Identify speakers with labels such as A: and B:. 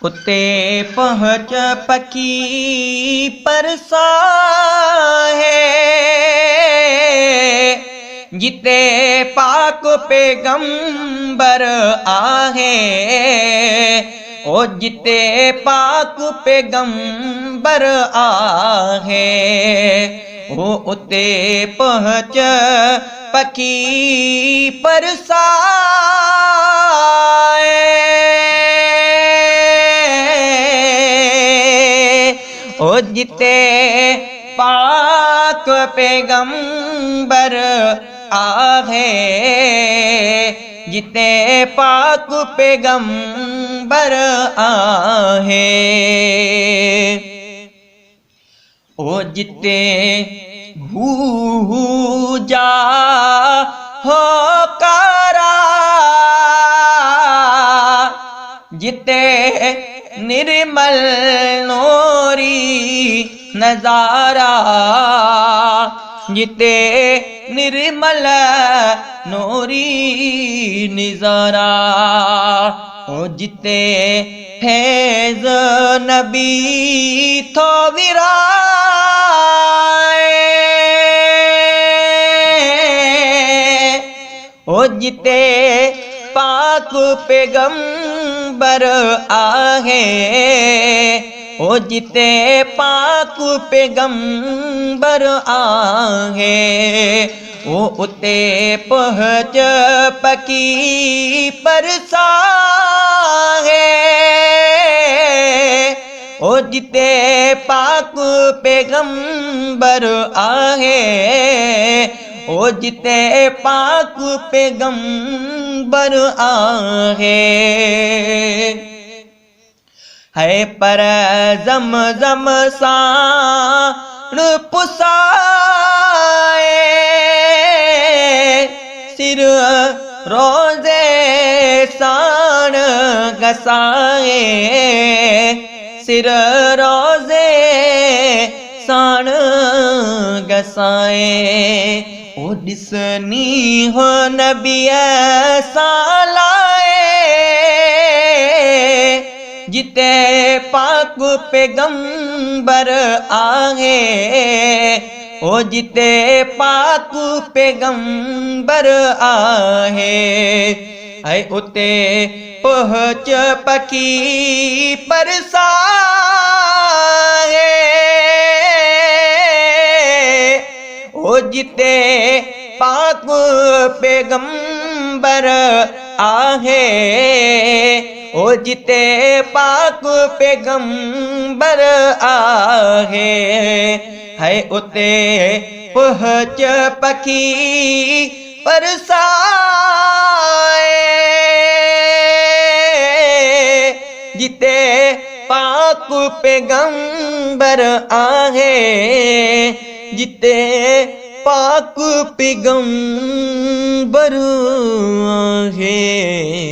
A: उते पहुँच पकी परसा है, जिते पाक पैगंबर आहे। ओ जिते पाक पैगंबर आहे, ओ उते पहुँच पकी परसा ओ जिते पाक पैगंबर आहे, जिते पाक पैगंबर आहे। ओ जिते जा हो कारा, जिते निर्मल नूरी नजारा, जिते निर्मल नूरी नजारा। ओ जिते फैज़ नबी थो विराए, ओ जिते पाक पैगंबर आहे, ओ जिते पाक पैगंबर आहे। ओ उते पहुँच पकी परसा है, ओ जिते पाक पैगंबर आहे, ओ जिते पाक पैगंबर आहे। है पर ज़मज़म साण पुसाए, सिर रोज़े साण गसाए, सिर रोज़े साण गसाए। ओ ॾिसनी हो नबीअ सां लाए, जिते पाक पैगंबर आहे, ओ जिते पाक पैगंबर आहे। है उते पहुँच पकी परसा है, ओ जिते पाक पैगंबर आहे, ओ जिते पाक पैगंबर आहे। है उते पहुँच पकी परसा जिते पाक पैगंबर आहे, जिते पाक पैगंबर आहे।